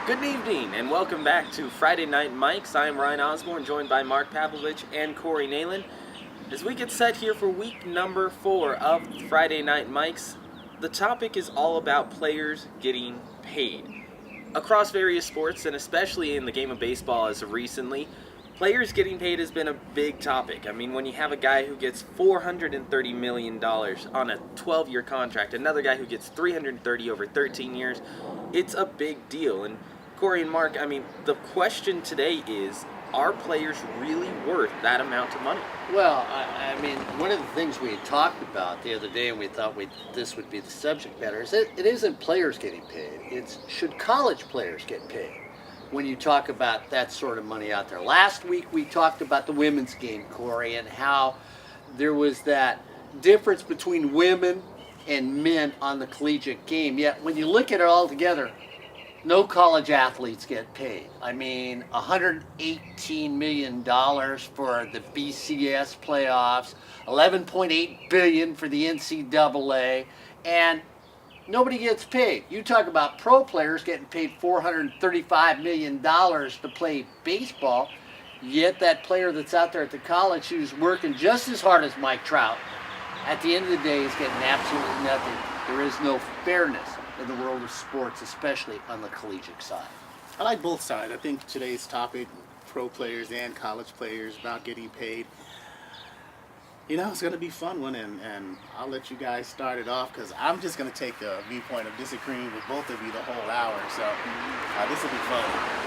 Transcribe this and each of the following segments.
Good evening and welcome back to Friday Nite Mics. I am Ryan Osborn, joined by Mark Pavlovich and Corey Neyland. As we get set here for week number 4 of Friday Nite Mics, the topic is all about players getting paid. Across various sports, and especially in the game of baseball as of recently, players getting paid has been a big topic. I mean, when you have a guy who gets $430 million on a 12-year contract, another guy who gets $330 over 13 years, it's a big deal. And Corey and Mark, I mean, the question today is, are players really worth that amount of money? Well, I mean, one of the things we had talked about the other day, and we thought this would be the subject matter, is it isn't players getting paid. It's should college players get paid when you talk about that sort of money out there. Last week we talked about the women's game, Corey, and how there was that difference between women and men on the collegiate game. Yet when you look at it all together, no college athletes get paid. I mean, $118 million for the BCS playoffs, $11.8 billion for the NCAA, and nobody gets paid. You talk about pro players getting paid $435 million to play baseball, yet that player that's out there at the college who's working just as hard as Mike Trout, at the end of the day is getting absolutely nothing. There is no fairness in the world of sports, especially on the collegiate side. I like both sides. I think today's topic, pro players and college players, about getting paid, it's going to be a fun one, and I'll let you guys start it off because I'm just going to take the viewpoint of disagreeing with both of you the whole hour, so this will be fun.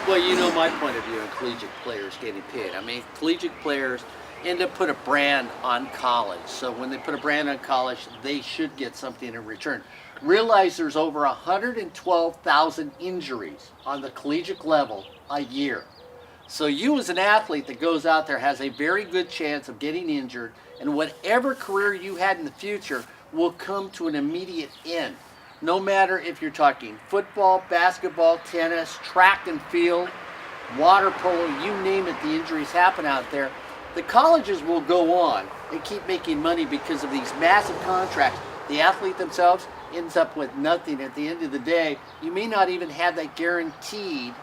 Well, you know my point of view on collegiate players getting paid. I mean, collegiate players end up put a brand on college, so when they put a brand on college, they should get something in return. Realize there's over 112,000 injuries on the collegiate level a year. So you as an athlete that goes out there has a very good chance of getting injured, and whatever career you had in the future will come to an immediate end. No matter if you're talking football, basketball, tennis, track and field, water polo, you name it, the injuries happen out there. The colleges will go on and keep making money because of these massive contracts. The athlete themselves ends up with nothing at the end of the day. You may not even have that guaranteed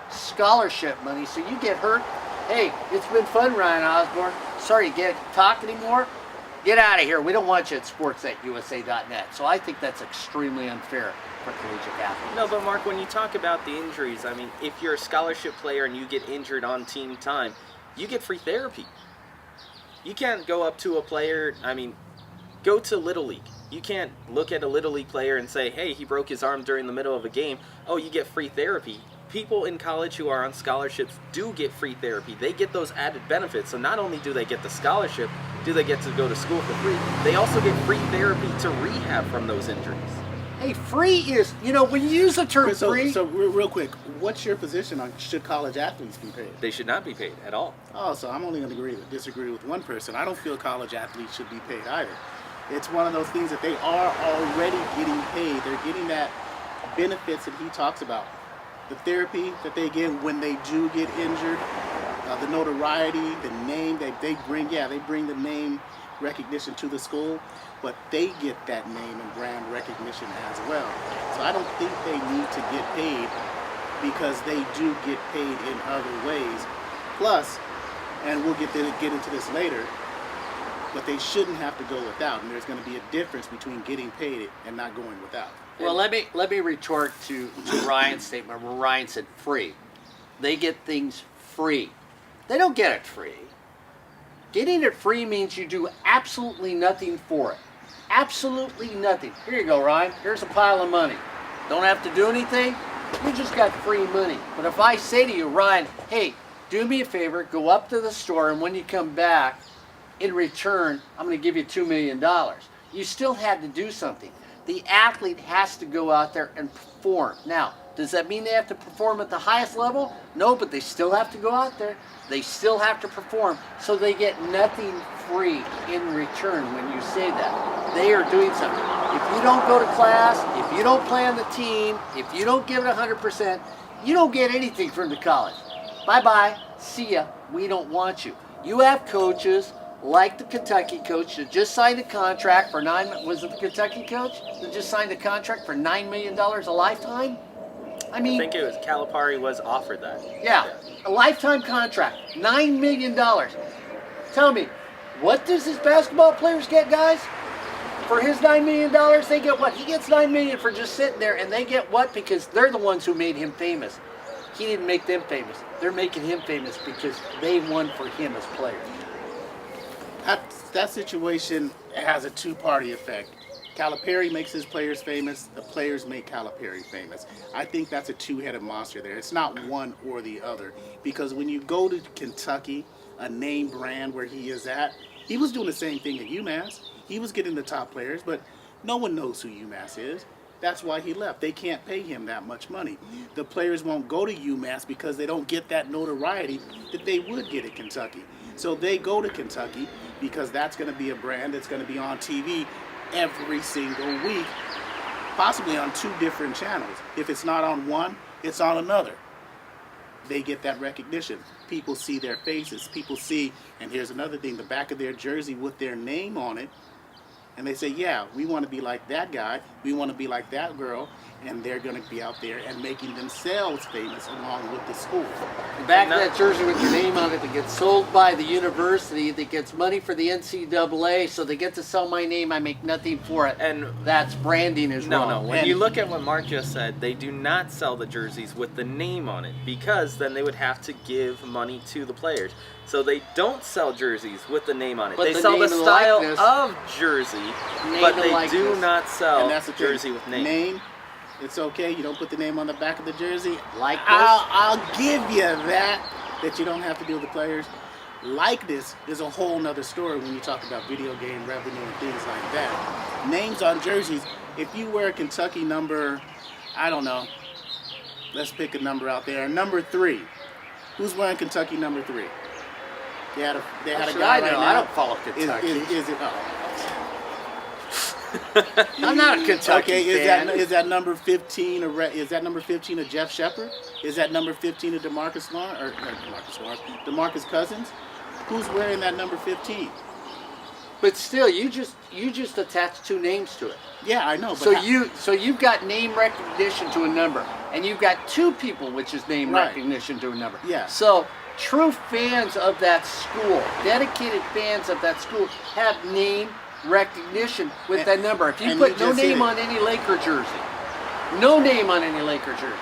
scholarship money, so you get hurt. Hey, it's been fun, Ryan Osborn. Sorry you can't talk anymore. Get out of here. We don't want you at sports@usa.net. So I think that's extremely unfair for collegiate athletes. No, but Mark, when you talk about the injuries, I mean, if you're a scholarship player and you get injured on team time, you get free therapy. You can't go up to a player, go to Little League. You can't look at a Little League player and say, hey, he broke his arm during the middle of a game. Oh, you get free therapy. People in college who are on scholarships do get free therapy. They get those added benefits. So not only do they get the scholarship, do they get to go to school for free, they also get free therapy to rehab from those injuries. Hey, free is, when you use the term free. So real quick, what's your position on should college athletes be paid? They should not be paid at all. Oh, so I'm only going to disagree with one person. I don't feel college athletes should be paid either. It's one of those things that they are already getting paid. They're getting that benefits that he talks about. The therapy that they get when they do get injured, the notoriety, the name that they bring. Yeah, they bring the name recognition to the school, but they get that name and brand recognition as well. So I don't think they need to get paid because they do get paid in other ways. Plus, and we'll get into this later, but they shouldn't have to go without, and there's going to be a difference between getting paid and not going without. Well, let me retort to Ryan's statement where Ryan said free. They get things free. They don't get it free. Getting it free means you do absolutely nothing for it. Absolutely nothing. Here you go, Ryan. Here's a pile of money. Don't have to do anything. You just got free money. But if I say to you, Ryan, hey, do me a favor, go up to the store, and when you come back, in return, I'm going to give you $2 million. You still had to do something. The athlete has to go out there and perform. Now, does that mean they have to perform at the highest level? No, but they still have to go out there. They still have to perform. So they get nothing free in return when you say that. They are doing something. If you don't go to class, if you don't play on the team, if you don't give it 100%, you don't get anything from the college. Bye-bye. See ya. We don't want you. You have coaches like the Kentucky coach that just signed a contract for was it the Kentucky coach that just signed a contract for $9 million a lifetime? I mean, think it was Calipari was offered that. yeah, a lifetime contract, $9 million. Tell me, what does his basketball players get, guys? For his $9 million, they get what? He gets $9 million for just sitting there, and they get what? Because they're the ones who made him famous. He didn't make them famous. They're making him famous because they won for him as players. That situation has a two-party effect. Calipari makes his players famous. The players make Calipari famous. I think that's a two-headed monster there. It's not one or the other. Because when you go to Kentucky, a name brand where he is at, he was doing the same thing at UMass. He was getting the top players, but no one knows who UMass is. That's why he left. They can't pay him that much money. The players won't go to UMass because they don't get that notoriety that they would get at Kentucky. So they go to Kentucky because that's going to be a brand that's going to be on TV every single week, possibly on 2 different channels. If it's not on one, it's on another. They get that recognition. People see their faces. People see, and here's another thing, the back of their jersey with their name on it. And they say, yeah, we want to be like that guy. We want to be like that girl. And they're going to be out there and making themselves famous along with the school. The back of that jersey with your name on it that gets sold by the university, that gets money for the NCAA, so they get to sell my name, I make nothing for it. And that's branding as well. No. When you look at what Mark just said, they do not sell the jerseys with the name on it because then they would have to give money to the players. So they don't sell jerseys with the name on it. But they the sell the name and style likeness- of jersey, Name but and they likeness. do not sell And that's the thing. jersey with name. Name, it's okay. You don't put the name on the back of the jersey. Likeness? I'll give you that you don't have to deal with the players. Likeness is a whole nother story when you talk about video game revenue and things like that. Names on jerseys, if you wear a Kentucky number, I don't know, let's pick a number out there, number 3. Who's wearing Kentucky number 3? They had a Should guy I right know? now. I don't follow Kentucky. Is it? Oh. I'm not a Kentucky Okay, fan. is that number 15? Is that number 15 a Jeff Shepard? Is that number 15 a DeMarcus Lawrence or DeMarcus Cousins? Who's wearing that number 15? But still, you just attach 2 names to it. Yeah, I know. But So you've got name recognition to a number, and you've got 2 people, which is name Right. recognition to a number. Yeah. So true fans of that school, dedicated fans of that school, have name recognition with that number. If you and put you no just hit name it. on any Laker jersey, no name on any Laker jersey,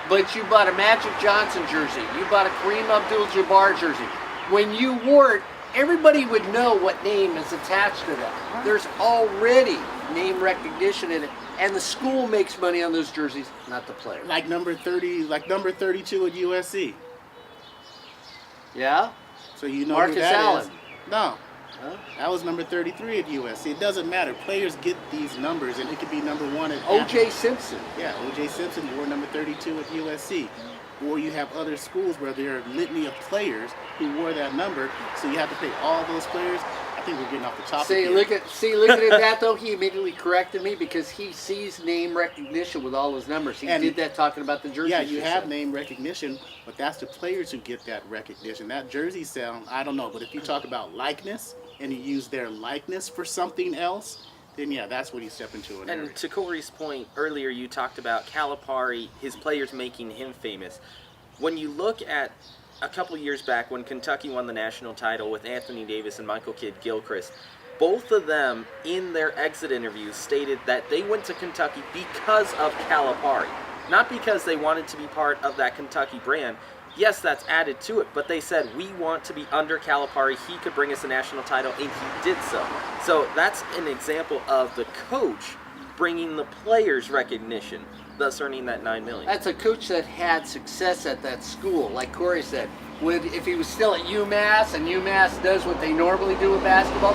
but you bought a Magic Johnson jersey, you bought a Kareem Abdul-Jabbar jersey, when you wore it, everybody would know what name is attached to that. There's already name recognition in it, and the school makes money on those jerseys, not the player. like number 30, like number 32 at USC. Yeah? So you know Marcus who that Allen. is. No, Huh? that was number 33 at USC. It doesn't matter. Players get these numbers, and it could be number 1 at O.J. Simpson. Yeah, O.J. Simpson wore number 32 at USC. Or you have other schools where there are a litany of players who wore that number, so you have to pay all those players. I think we're getting off the topic See, here. look at that though. He immediately corrected me because he sees name recognition with all those numbers. He And- did that talking about the jerseys. Yeah, you have said. name recognition, but that's the players who get that recognition. That jersey sale, I don't know. But if you talk about likeness and you use their likeness for something else, then yeah, that's what you step into an area. And to Corey's point earlier, you talked about Calipari, his players making him famous. When you look at a couple years back when Kentucky won the national title with Anthony Davis and Michael Kidd-Gilchrist, both of them in their exit interviews stated that they went to Kentucky because of Calipari, not because they wanted to be part of that Kentucky brand. Yes, that's added to it, but they said, we want to be under Calipari. He could bring us a national title, and he did so. So that's an example of the coach bringing the players recognition, thus earning that $9 million. That's a coach that had success at that school, like Corey said. If he was still at UMass and UMass does what they normally do with basketball,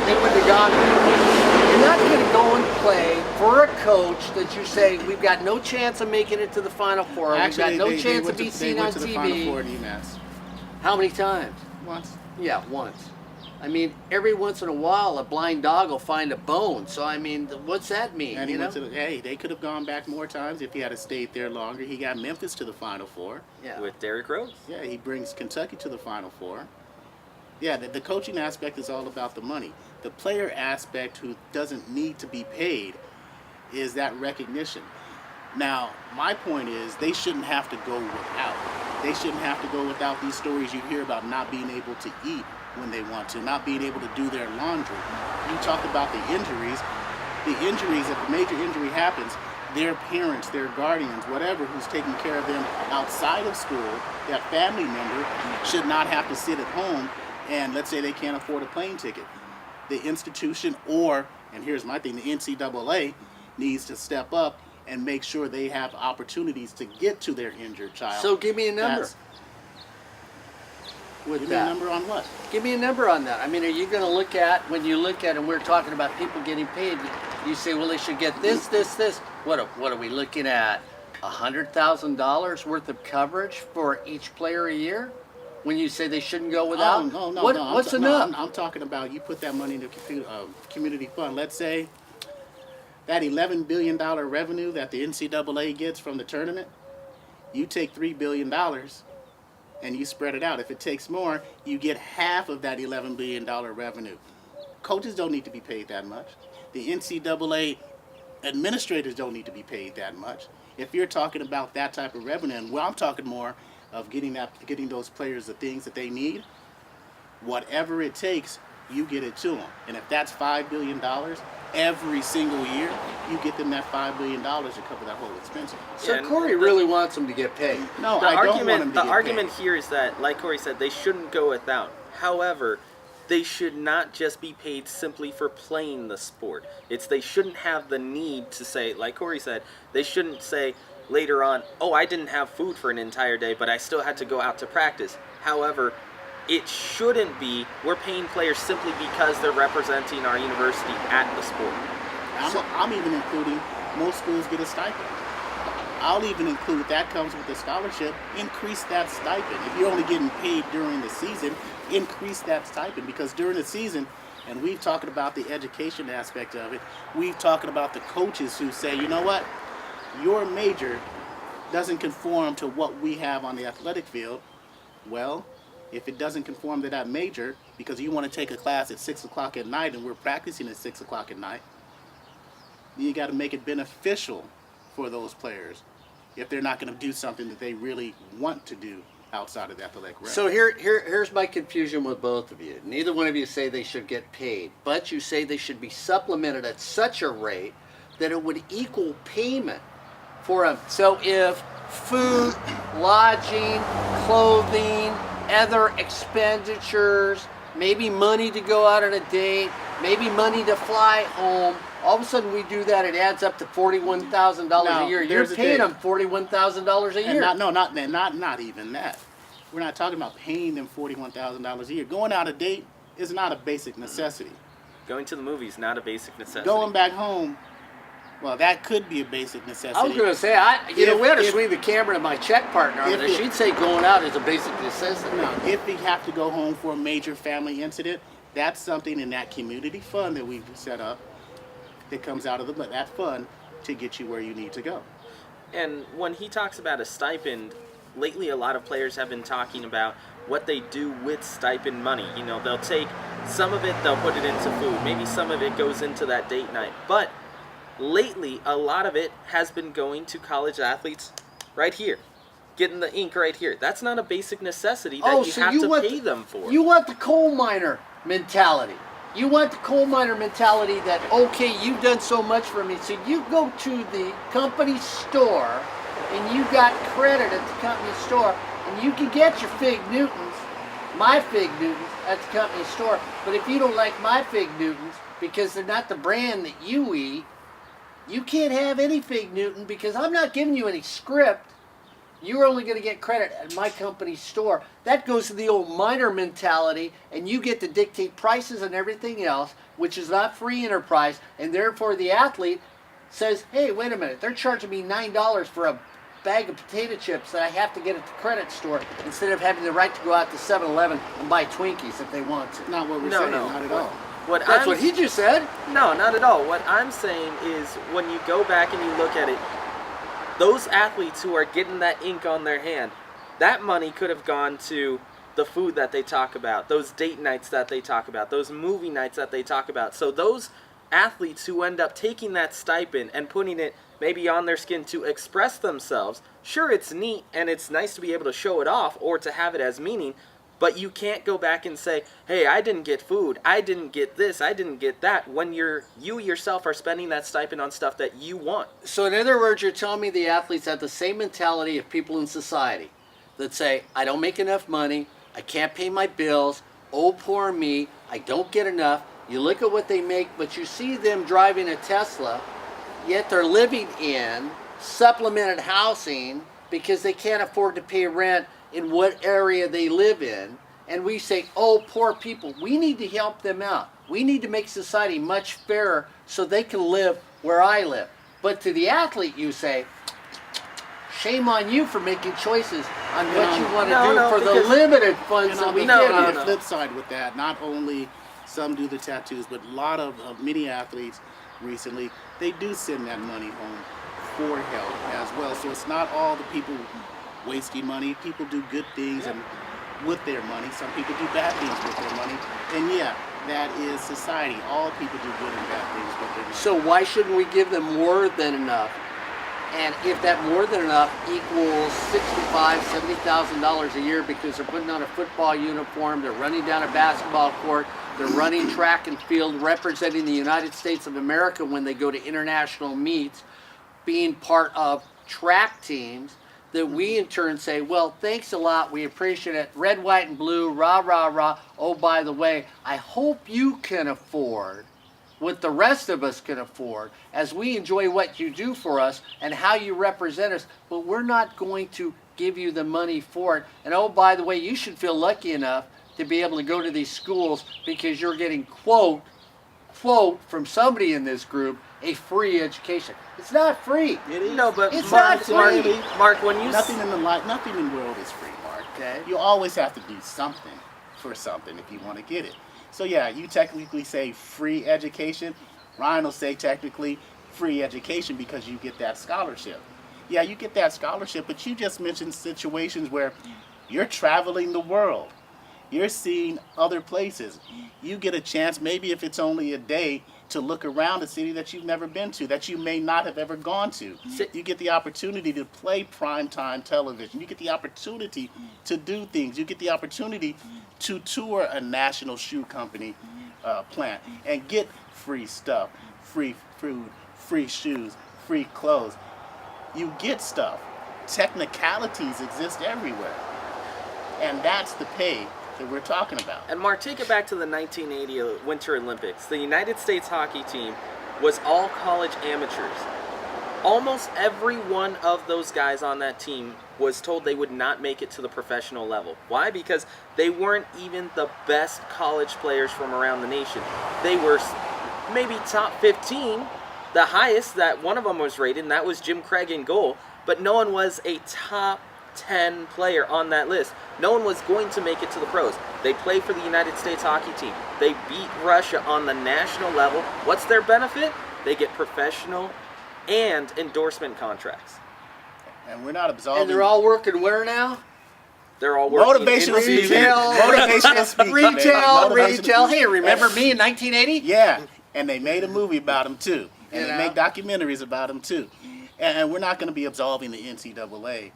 they wouldn't have gone there. You're not going to go and play for a coach that you say, we've got no chance of making it to the Final Four. Actually, we've got no they chance went of being they seen went on to the Final Four TV. at UMass How many times? once. Yeah, once. I mean, every once in a while, a blind dog will find a bone. So, I mean, what's that mean? And he you know? went to hey, they could have gone back more times if he had stayed there longer. He got Memphis to the Final Four. Yeah. With Derrick Rose. Yeah, he brings Kentucky to the Final Four. Yeah, the coaching aspect is all about the money. The player aspect, who doesn't need to be paid, is that recognition. Now, my point is they shouldn't have to go without. They shouldn't have to go without these stories you hear about not being able to eat when they want to, not being able to do their laundry. You talk about the injuries. The injuries, if a major injury happens, their parents, their guardians, whatever, who's taking care of them outside of school, that family member should not have to sit at home and let's say they can't afford a plane ticket. The institution or, and here's my thing, the NCAA needs to step up and make sure they have opportunities to get to their injured child. So give me a number. With Give that. me a number on what? Give me a number on that. I mean, are you going to look at, when you look at, and we're talking about people getting paid, you say, well, they should get this, this, this. What are we looking at? $100,000 worth of coverage for each player a year? When you say they shouldn't go without? Oh, no. What's enough? I'm talking about you put that money in the community fund. Let's say that $11 billion revenue that the NCAA gets from the tournament, you take $3 billion and you spread it out. If it takes more, you get half of that $11 billion revenue. Coaches don't need to be paid that much. The NCAA administrators don't need to be paid that much. If you're talking about that type of revenue, and I'm talking more of getting those players the things that they need, whatever it takes, you get it to them. And if that's $5 billion every single year, you get them that $5 billion to cover that whole expense. So Corey really wants them to get paid. No, The I don't argument, want them to the get argument paid. here is that, like Corey said, they shouldn't go without. However, they should not just be paid simply for playing the sport. They shouldn't have the need to say, like Corey said, they shouldn't say later on, oh, I didn't have food for an entire day, but I still had to go out to practice. However, it shouldn't be, we're paying players simply because they're representing our university at the sport. I'm even including most schools get a stipend. I'll even include that comes with a scholarship. Increase that stipend. If you're only getting paid during the season, increase that stipend, because during the season, and we've talked about the education aspect of it, we've talked about the coaches who say, you know what, your major doesn't conform to what we have on the athletic field. Well, if it doesn't conform to that major, because you want to take a class at 6 o'clock at night and we're practicing at 6 o'clock at night, you got to make it beneficial for those players if they're not going to do something that they really want to do outside of the athletic realm. So here's my confusion with both of you. Neither one of you say they should get paid, but you say they should be supplemented at such a rate that it would equal payment for them. So if food, lodging, clothing, other expenditures, maybe money to go out on a date, maybe money to fly home, all of a sudden we do that, it adds up to $41,000 a year. You're paying them $41,000 a year. Not even that. We're not talking about paying them $41,000 a year. Going out a date is not a basic necessity. Going to the movies, not a basic necessity. Going back home, well, that could be a basic necessity. I was going to say, we had to swing the camera to my check partner on this. She'd say going out is a basic necessity. No, if we have to go home for a major family incident, that's something in that community fund that we've set up that comes out of that fund to get you where you need to go. And when he talks about a stipend, lately a lot of players have been talking about what they do with stipend money. You know, they'll take some of it, they'll put it into food. Maybe some of it goes into that date night. But lately, a lot of it has been going to college athletes right here, getting the ink right here. That's not a basic necessity that you have to pay them for. You want the coal miner mentality. You want the coal miner mentality that, okay, you've done so much for me, so you go to the company store and you got credit at the company store and you can get your Fig Newtons, my Fig Newtons, at the company store. But if you don't like my Fig Newtons because they're not the brand that you eat, you can't have any Fig Newton because I'm not giving you any script. You're only going to get credit at my company store. That goes to the old miner mentality, and you get to dictate prices and everything else, which is not free enterprise, and therefore the athlete says, hey, wait a minute, they're charging me $9 for a bag of potato chips that I have to get at the credit store instead of having the right to go out to 7-Eleven and buy Twinkies if they want to. Not what we're saying, not at all. That's what he just said. No, not at all. What I'm saying is when you go back and you look at it, those athletes who are getting that ink on their hand, that money could have gone to the food that they talk about, those date nights that they talk about, those movie nights that they talk about. So those athletes who end up taking that stipend and putting it maybe on their skin to express themselves. Sure, it's neat and it's nice to be able to show it off or to have it as meaning, but you can't go back and say, hey, I didn't get food, I didn't get this, I didn't get that, when you yourself are spending that stipend on stuff that you want. So in other words, you're telling me the athletes have the same mentality of people in society that say, I don't make enough money, I can't pay my bills, oh poor me, I don't get enough. You look at what they make, but you see them driving a Tesla, yet they're living in supplemented housing because they can't afford to pay rent in what area they live in. And we say, oh, poor people, we need to help them out. We need to make society much fairer so they can live where I live. But to the athlete, you say, shame on you for making choices on what you want to do for the limited funds that we get. give On you. the flip side with that, not only some do the tattoos, but a lot of many athletes recently, they do send that money home for help as well. So it's not all the people wasting money. People do good things and with their money. Some people do bad things with their money. And yeah, that is society. All people do good and bad things with their money. So why shouldn't we give them more than enough? And if that more than enough equals $65,000, $70,000 a year because they're putting on a football uniform, they're running down a basketball court, they're running track and field, representing the United States of America when they go to international meets, being part of track teams, that we in turn say, well, thanks a lot, we appreciate it, red, white, and blue, rah, rah, rah. Oh, by the way, I hope you can afford what the rest of us can afford as we enjoy what you do for us and how you represent us, but we're not going to give you the money for it. And oh, by the way, you should feel lucky enough to be able to go to these schools because you're getting, quote, from somebody in this group, a free education. It's not free. It is. No, but It's Mark, not free. Mark, when you nothing in the world is free, Mark. Okay. You always have to do something for something if you want to get it. So yeah, you technically say free education. Ryan will say technically free education because you get that scholarship. Yeah, you get that scholarship, but you just mentioned situations where you're traveling the world. You're seeing other places. You get a chance, maybe if it's only a day, to look around a city that you've never been to, that you may not have ever gone to. You get the opportunity to play primetime television. You get the opportunity to do things. You get the opportunity to tour a national shoe company plant and get free stuff, free food, free shoes, free clothes. You get stuff. Technicalities exist everywhere. And that's the pay that we're talking about. And Mark, take it back to the 1980 Winter Olympics. The United States hockey team was all college amateurs. Almost every one of those guys on that team was told they would not make it to the professional level. Why? Because they weren't even the best college players from around the nation. They were maybe top 15, the highest that one of them was rated, and that was Jim Craig in goal, but no one was a top 10 player on that list. No one was going to make it to the pros. They play for the United States hockey team. They beat Russia on the national level. What's their benefit? They get professional and endorsement contracts. And we're not absolving. And they're all working where now? They're all working motivational in speaking. retail. Motivational speaking. Retail. Hey, remember me in 1980? Yeah, and they made a movie about him too, and You they know? make documentaries about him too. And we're not going to be absolving the NCAA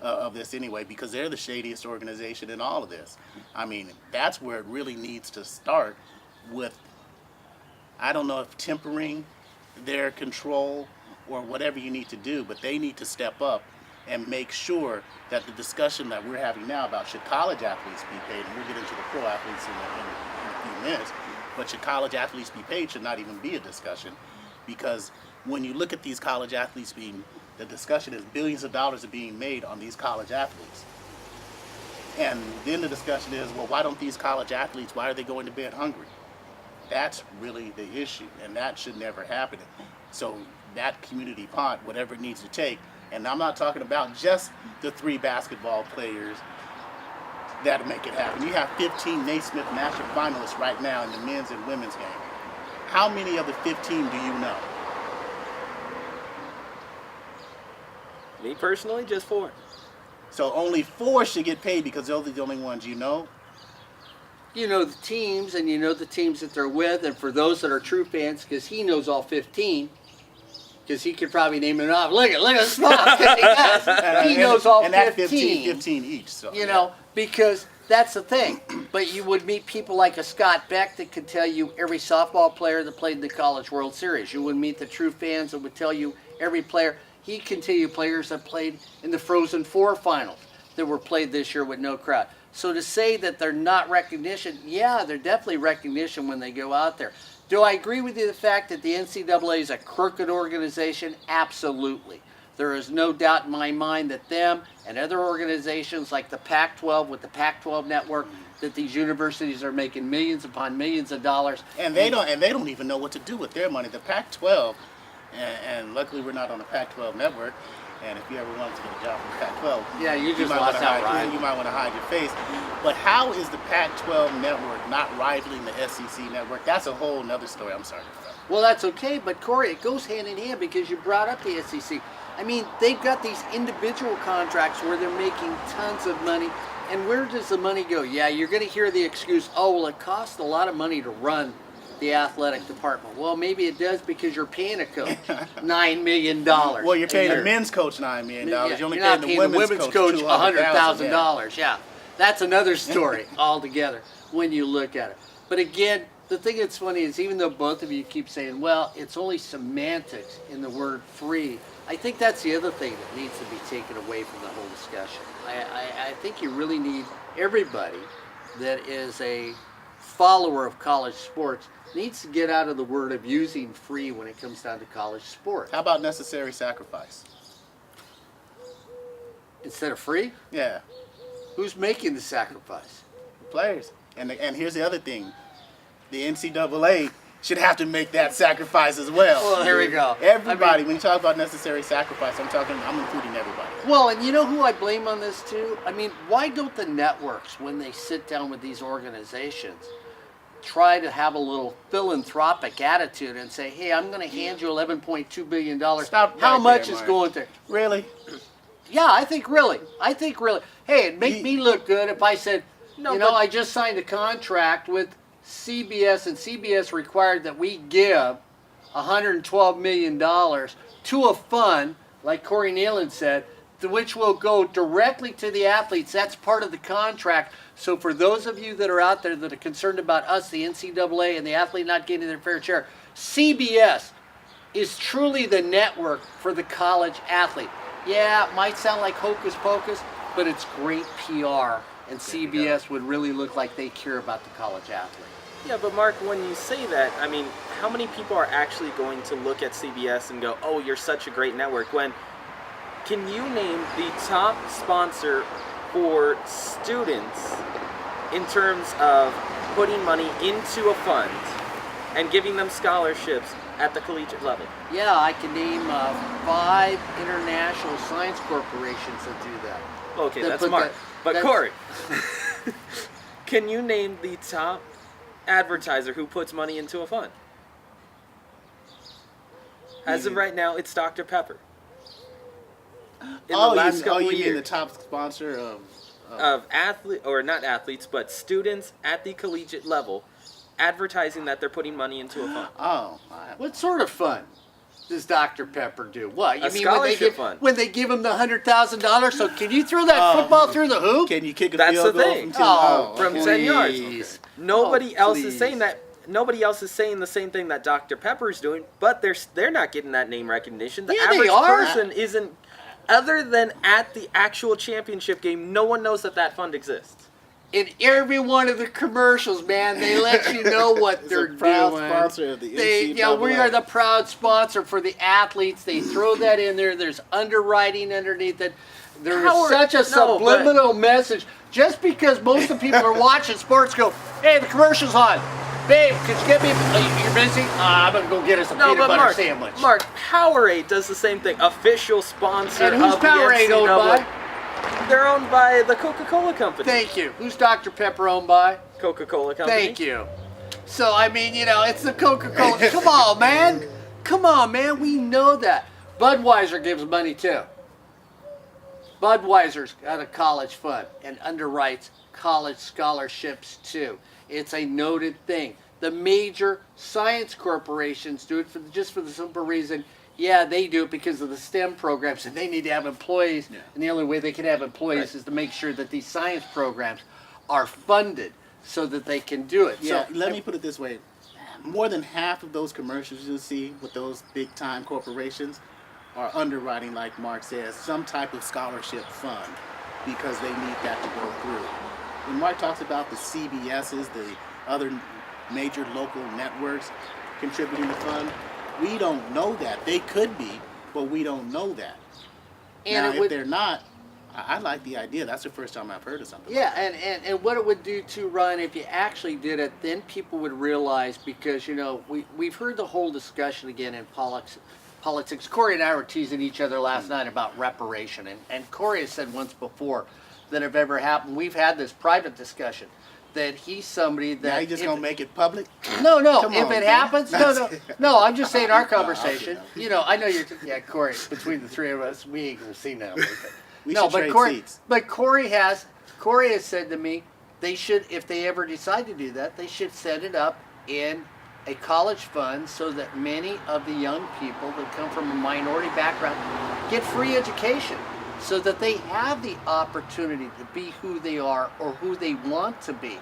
of this anyway, because they're the shadiest organization in all of this. I mean, that's where it really needs to start with. I don't know if tempering their control or whatever you need to do, but they need to step up and make sure that the discussion that we're having now about should college athletes be paid, and we'll get into the pro athletes in a few minutes, but should college athletes be paid should not even be a discussion, because when you look at these college athletes the discussion is billions of dollars are being made on these college athletes. And then the discussion is, well, why don't these college athletes, why are they going to bed hungry? That's really the issue, and that should never happen. So that community pot, whatever it needs to take, and I'm not talking about just the 3 basketball players that make it happen. You have 15 Naismith National finalists right now in the men's and women's game. How many of the 15 do you know? Me personally, just 4. So only 4 should get paid because those are the only ones you know. You know the teams, and you know the teams that they're with, and for those that are true fans, because he knows all 15, because he could probably name it off. Look at the spots. He knows all and 15. That's 15 each. So, You know, because that's the thing. But you would meet people like a Scott Beck that could tell you every softball player that played in the College World Series. You would meet the true fans that would tell you every player. He can tell you players that played in the Frozen Four finals that were played this year with no crowd. So to say that they're not recognition, yeah, they're definitely recognition when they go out there. Do I agree with you the fact that the NCAA is a crooked organization? Absolutely. There is no doubt in my mind that them and other organizations like the Pac-12 with the Pac-12 network, that these universities are making millions upon millions of dollars. And they don't even know what to do with their money. The Pac-12, and luckily we're not on the Pac-12 network. And if you ever wanted to get a job from Pac-12, yeah, you just might lost wanna out, hide, right? you might want to hide your face. But how is the Pac-12 network not rivaling the SEC network? That's a whole nother story. I'm sorry. Well, that's okay, but Corey, it goes hand in hand because you brought up the SEC. I mean, they've got these individual contracts where they're making tons of money. And where does the money go? Yeah, you're going to hear the excuse, oh, well, it costs a lot of money to run the athletic department. Well, maybe it does because you're paying a coach $9 million. Well, you're paying the men's coach $9 million. Yeah, You're only you're not paying the women's coach $100,000. Yeah, that's another story altogether when you look at it. But again, the thing that's funny is even though both of you keep saying, well, it's only semantics in the word free, I think that's the other thing that needs to be taken away from the whole discussion. I think you really need everybody that is a follower of college sports needs to get out of the word of using free when it comes down to college sports. How about necessary sacrifice? Instead of free? Yeah, Who's making the sacrifice? players. And here's the other thing. The NCAA should have to make that sacrifice as well. Well, here we go. Everybody, when you talk about necessary sacrifice, I'm including everybody. Well, and you know who I blame on this too? I mean, why don't the networks, when they sit down with these organizations, try to have a little philanthropic attitude and say, hey, I'm going to hand you $11.2 billion. Stop How right much there, is Mark. going there? Really? Yeah, I think really. Hey, it'd make me look good if I said, No, you know, but- I just signed a contract with CBS, and CBS required that we give $112 million to a fund, like Corey Neyland said, which will go directly to the athletes. That's part of the contract. So for those of you that are out there that are concerned about us, the NCAA, and the athlete not getting their fair share, CBS is truly the network for the college athlete. Yeah, it might sound like hocus pocus, but it's great PR, and CBS would really look like they care about the college athlete. Yeah, but Mark, when you say that, I mean, how many people are actually going to look at CBS and go, oh, you're such a great network, when can you name the top sponsor for students in terms of putting money into a fund and giving them scholarships at the collegiate level? Yeah, I can name 5 international science corporations that do that. Okay, That that's put Mark. that- But that's- Corey, can you name the top advertiser who puts money into a fund? As of right now, it's Dr. Pepper. In the last couple you of mean the years, top sponsor of not athletes, but students at the collegiate level, advertising that they're putting money into a fund. What sort of fun does Dr. Pepper do? What, you A mean scholarship fund. when they give him the $100,000? So can you throw that football through the hoop? Can you kick a That's field the goal thing. from 10? From okay. 10 yards. Please. Nobody Oh, else is please. saying that. Nobody else is saying the same thing that Dr. Pepper's doing, but they're not getting that name recognition. The Yeah, they average are. person isn't. Other than at the actual championship game, no one knows that fund exists. In every one of the commercials, man, they let you know what It's they're a proud doing. sponsor of the NCAA. Yeah, we are the proud sponsor for the athletes. They throw that in there. There's underwriting underneath it. There is Howard, such a no, subliminal message. Just because most of the people are watching sports go, hey, the commercial's on. Babe, could you get me, you're busy? I'm going to go get us a No, peanut but butter Mark, sandwich. Mark, Powerade does the same thing. Official sponsor And who's of the Powerade owned NCAA. by? They're owned by the Coca-Cola Company. Thank you. Who's Dr. Pepper owned by? Coca-Cola Company. Thank you. So, I mean, you know, it's the Coca-Cola. Come on, man. Come on, man. We know that. Budweiser gives money, too. Budweiser's got a college fund and underwrites college scholarships, too. It's a noted thing. The major science corporations do it just for the simple reason Yeah, they do it because of the STEM programs, and they need to have employees. Yeah. And the only way they can have employees Right. is to make sure that these science programs are funded so that they can do it. Yeah, So let me put it this way. More than half of those commercials you see with those big time corporations are underwriting, like Mark says, some type of scholarship fund because they need that to go through. When Mark talks about the CBSs, the other major local networks contributing to fund, we don't know that. They could be, but we don't know that. And now, it if would- they're not, I like the idea. That's the first time I've heard of something. Yeah, and what it would do too, Ryan, if you actually did it, then people would realize, because we've heard the whole discussion again in politics. Corey and I were teasing each other last night about reparation, and Corey has said once before that if ever happened, we've had this private discussion, that he's somebody that Now you just gonna make it public? No, Come if on, it man. happens, no. I'm just saying our conversation. okay. I know you're. Corey. Between the three of us, we ain't gonna see now. We No, should but trade Corey, seats. but Corey has said to me, they should, if they ever decide to do that, they should set it up in a college fund so that many of the young people that come from a minority background get free education, so that they have the opportunity to be who they are or who they want to be.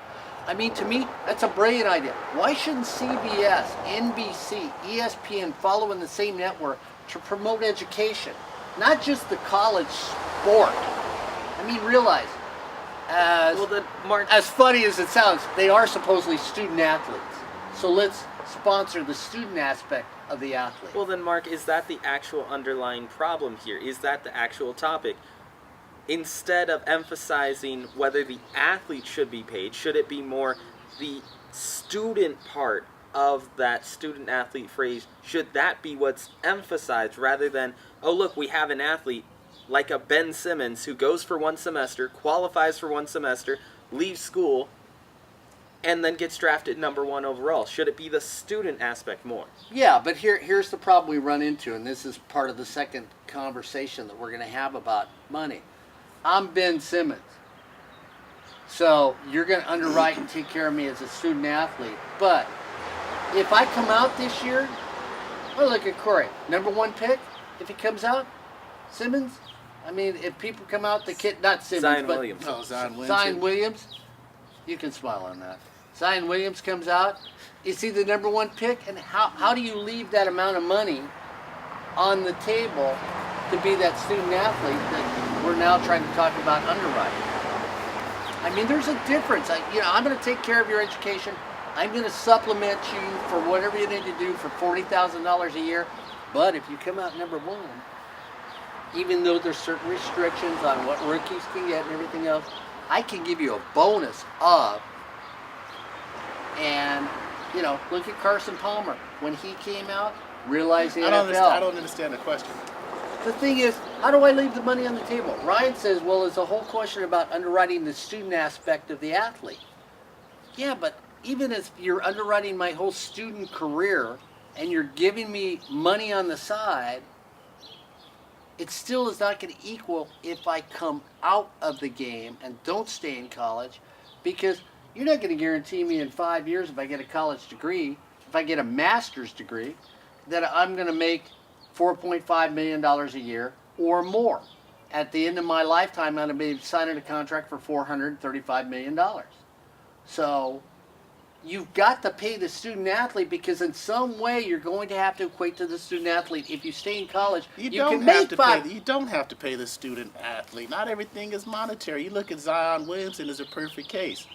I mean, to me, that's a brilliant idea. Why shouldn't CBS, NBC, ESPN follow in the same network to promote education? Not just the college sport. I mean, realize, Well, then, Mark, as funny as it sounds, they are supposedly student athletes. So let's sponsor the student aspect of the athlete. well then, Mark, is that the actual underlying problem here? Is that the actual topic? Instead of emphasizing whether the athlete should be paid, should it be more the student part of that student athlete phrase? Should that be what's emphasized rather than, oh look, we have an athlete like a Ben Simmons who goes for one semester, qualifies for one semester, leaves school, and then gets drafted number 1 overall? Should it be the student aspect more? Yeah, but here's the problem we run into, and this is part of the second conversation that we're going to have about money. I'm Ben Simmons. So you're going to underwrite and take care of me as a student athlete. But if I come out this year, well, look at Corey. Number 1 pick, if he comes out, Simmons. I mean, if people come out, the kid, not Simmons, Zion but Williams. Oh, Zion Williams. Zion Williams. You can smile on that. Zion Williams comes out. Is he the number 1 pick? And how do you leave that amount of money on the table to be that student athlete that we're now trying to talk about underwriting? I mean, there's a difference. I'm going to take care of your education. I'm going to supplement you for whatever you need to do for $40,000 a year. But if you come out number 1, even though there's certain restrictions on what rookies can get and everything else, I can give you a bonus of, and look at Carson Palmer. When he came out, realizing I NFL. don't understand the question. The thing is, how do I leave the money on the table? Ryan says, well, it's a whole question about underwriting the student aspect of the athlete. Yeah, but even if you're underwriting my whole student career and you're giving me money on the side, it still is not going to equal if I come out of the game and don't stay in college, because you're not going to guarantee me in 5 years, if I get a college degree, if I get a master's degree, that I'm going to make $4.5 million a year or more. At the end of my lifetime, I'm going to be signing a contract for $435 million. So you've got to pay the student athlete, because in some way you're going to have to equate to the student athlete. If you stay in college, you can make You don't have to pay the student athlete. Not everything is monetary. You look at Zion Williamson as a perfect case.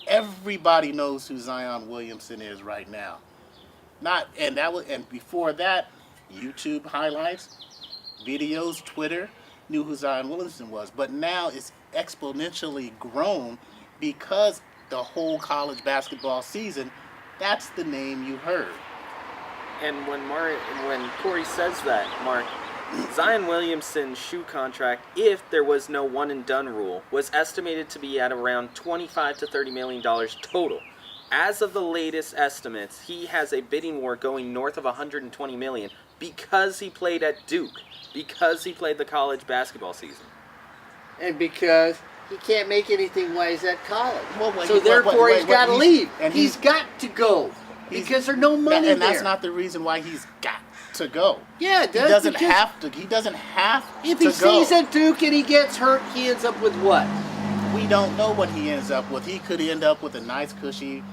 Everybody knows who Zion Williamson is right now. And before that, YouTube highlights, videos, Twitter knew who Zion Williamson was. But now it's exponentially grown because the whole college basketball season, that's the name you heard. And when Corey says that, Mark, Zion Williamson's shoe contract, if there was no one and done rule, was estimated to be at around $25 to $30 million total. As of the latest estimates, he has a bidding war going north of $120 million because he played at Duke, because he played the college basketball season. And because he can't make anything while he's at college. Well, So therefore he's got to leave. And He's got to go because there's no money and there. that's not the reason why he's got to go. Yeah, it He does. doesn't because have to. He doesn't have If to he go. stays at Duke and he gets hurt, he ends up with what? We don't know what he ends up with. He could end up with a nice, cushy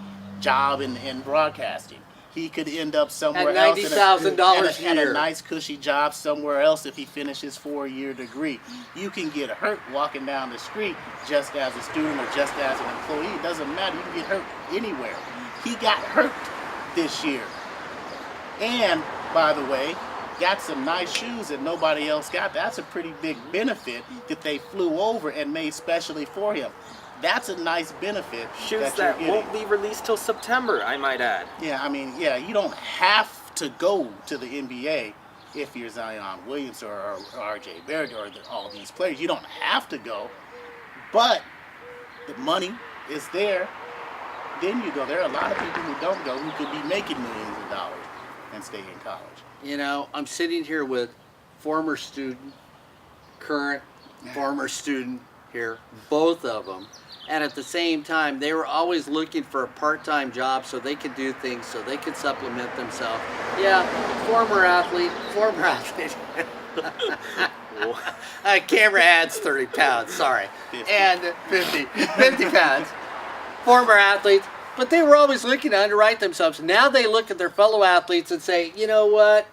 job in broadcasting. He could end up somewhere At else $90,000 a and year. a nice, cushy job somewhere else if he finishes 4-year degree. You can get hurt walking down the street just as a student or just as an employee. It doesn't matter. You can get hurt anywhere. He got hurt this year. And, by the way, got some nice shoes that nobody else got. That's a pretty big benefit that they flew over and made specially for him. That's a nice benefit. Shoes you're that getting. won't be released till September, I might add. Yeah, I mean, yeah, you don't have to go to the NBA if you're Zion Williamson or R.J. Barrett or all these players. You don't have to go, but the money is there. Then you go. There are a lot of people who don't go who could be making millions of dollars and stay in college. You know, I'm sitting here with former student, current former student here, both of them. And at the same time, they were always looking for a part-time job so they could do things, so they could supplement themselves. Yeah, former athlete. Camera adds 30 pounds, sorry. 50. And 50 pounds. Former athletes. But they were always looking to underwrite themselves. Now they look at their fellow athletes and say, you know what?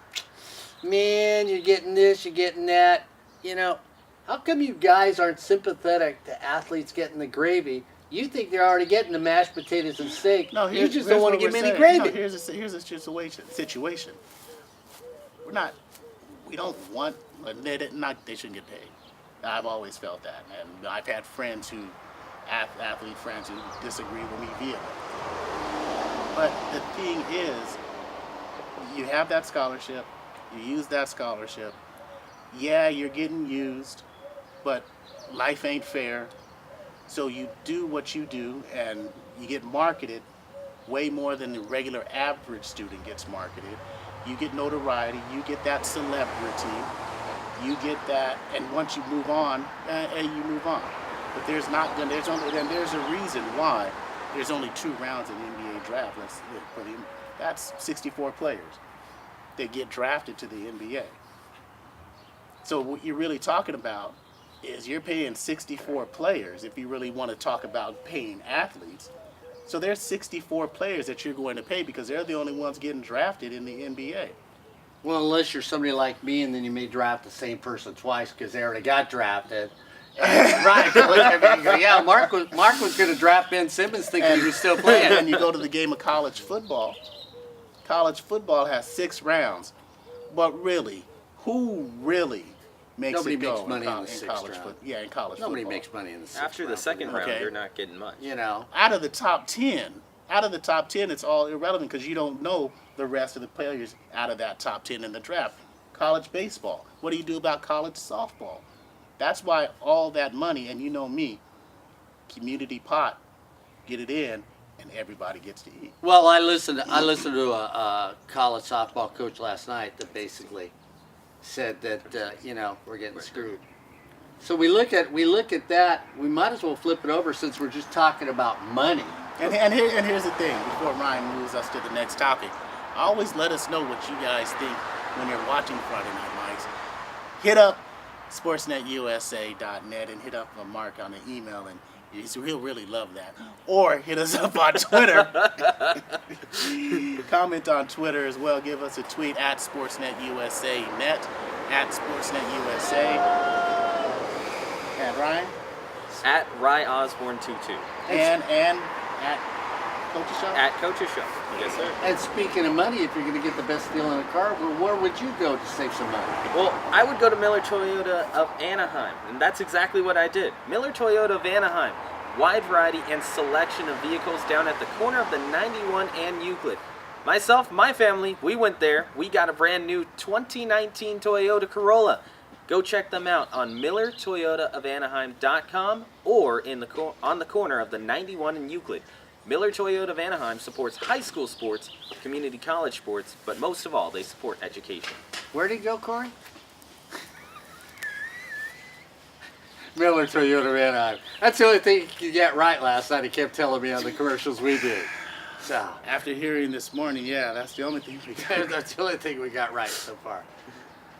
Man, you're getting this, you're getting that. You know, how come you guys aren't sympathetic to athletes getting the gravy? You think they're already getting the mashed potatoes and steak. No, you just don't want to give them any gravy. No, here's a situation. We don't want, they shouldn't get paid. I've always felt that. And I've had friends athlete friends who disagree with me vehemently. But the thing is, you have that scholarship, you use that scholarship. Yeah, you're getting used, but life ain't fair. So you do what you do, and you get marketed way more than the regular average student gets marketed. You get notoriety, you get that celebrity, you get that, and once you move on, you move on. But there's a reason why there's only 2 rounds in the NBA draft. That's 64 players that get drafted to the NBA. So what you're really talking about is you're paying 64 players if you really want to talk about paying athletes. So there's 64 players that you're going to pay because they're the only ones getting drafted in the NBA. Well, unless you're somebody like me, and then you may draft the same person twice because they already got drafted. And, right. I mean, yeah, Mark was going to draft Ben Simmons thinking he was still playing. And then you go to the game of college football. College football has 6 rounds. But really, who really makes Nobody it go makes money in the in sixth college round. in college Nobody football? makes money in the sixth After the round. second round, Okay. you're not getting much. You know. Out of the top 10, it's all irrelevant because you don't know the rest of the players out of that top 10 in the draft. College baseball. What do you do about college softball? That's why all that money, and you know me, community pot, get it in, and everybody gets to eat. Well, I listened to a college softball coach last night that basically said that we're getting screwed. So we look at that. We might as well flip it over since we're just talking about money. And here's the thing. Before Ryan moves us to the next topic, always let us know what you guys think when you're watching Friday Night Mics. Hit up sportsnetusa.net and hit up Mark on the email, and he'll really love that. Or hit us up on Twitter. Comment on Twitter as well. Give us a tweet at sportsnetusa.net, at sportsnetusa. And Ryan? At Rye Osborn 22. And at Coach's Show? At Coach's Show. Yes, sir. And speaking of money, if you're going to get the best deal in a car, well, where would you go to save some money? Well, I would go to Miller Toyota of Anaheim, and that's exactly what I did. Miller Toyota of Anaheim. Wide variety and selection of vehicles down at the corner of the 91 and Euclid. Myself, my family, we went there. We got a brand new 2019 Toyota Corolla. Go check them out on MillerToyotaofAnaheim.com or on the corner of the 91 and Euclid. Miller Toyota of Anaheim supports high school sports, community college sports, but most of all, they support education. Where did he go, Corey? Miller Toyota of Anaheim. That's the only thing you get right last night. He kept telling me on the commercials we did. So After hearing this morning, yeah, that's the only thing we got. that's the only thing we got right so far.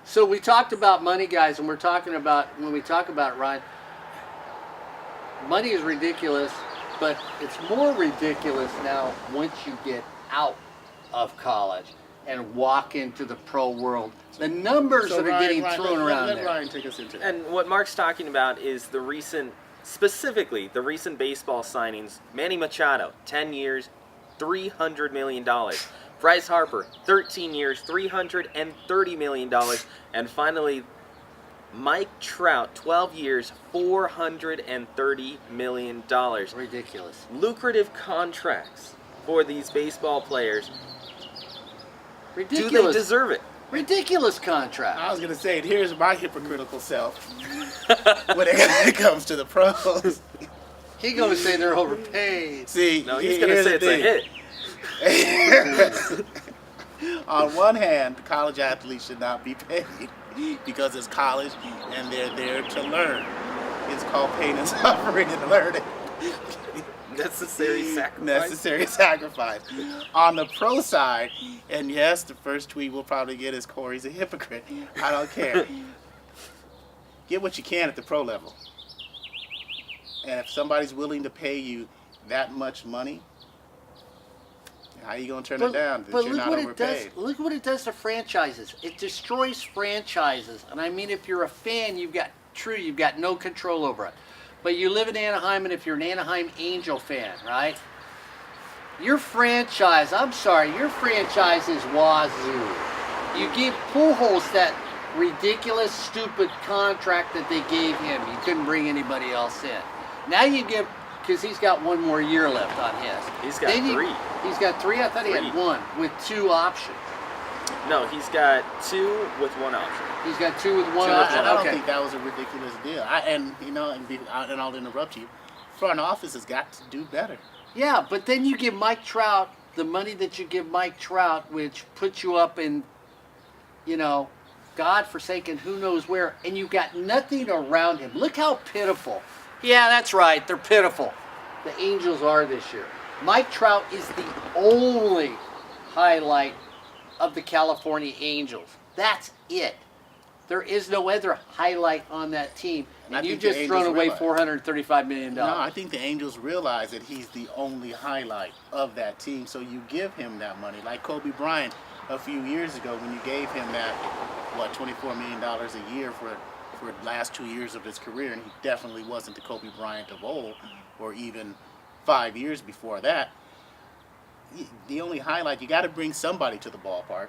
So we talked about money, guys, and we're talking about, when we talk about Ryan, money is ridiculous, but it's more ridiculous now once you get out of college and walk into the pro world. The numbers So that are getting thrown around let there. Ryan take us into it. And what Mark's talking about is specifically the recent baseball signings. Manny Machado, 10 years, $300 million. Bryce Harper, 13 years, $330 million. And finally, Mike Trout, 12 years, $430 million. Ridiculous. Lucrative contracts for these baseball players. Do Ridiculous. they deserve it? Ridiculous contract. I was gonna say, here's my hypocritical self when it comes to the pros. He's going to say they're overpaid. See, No, he's going to here's say the it's a thing. hit. On one hand, college athletes should not be paid because it's college and they're there to learn. It's called pain and suffering and learning. Necessary sacrifice. Necessary sacrifice. On the pro side, and yes, the first tweet we'll probably get is Corey's a hypocrite. I don't care. Get what you can at the pro level. And if somebody's willing to pay you that much money, how are you going to turn it down? That you're not overpaid. Look what it does to franchises. It destroys franchises. And I mean, if you're a fan, you've got no control over it. But you live in Anaheim, and if you're an Anaheim Angel fan, right? Your franchise is Wazoo. You give Pujols that ridiculous, stupid contract that they gave him. You couldn't bring anybody else in. Now you give, because he's got one more year left on his. He's got three. He's got three? I thought he had one with two options. No, he's got two with one option. He's got two with one So option. I don't Okay. think that was a ridiculous deal. And I'll interrupt you. Front office has got to do better. Yeah, but then you give Mike Trout the money that you give Mike Trout, which puts you up in, God-forsaken, who knows where, and you got nothing around him. Look how pitiful. Yeah, that's right. They're pitiful. The Angels are this year. Mike Trout is the only highlight of the California Angels. That's it. There is no other highlight on that team. And I And you think the just thrown Angels away realize- $435 million. No, I think the Angels realize that he's the only highlight of that team, so you give him that money. Like Kobe Bryant a few years ago when you gave him that, $24 million a year for the last 2 years of his career, and he definitely wasn't the Kobe Bryant of old, or even 5 years before that. The only highlight, you got to bring somebody to the ballpark,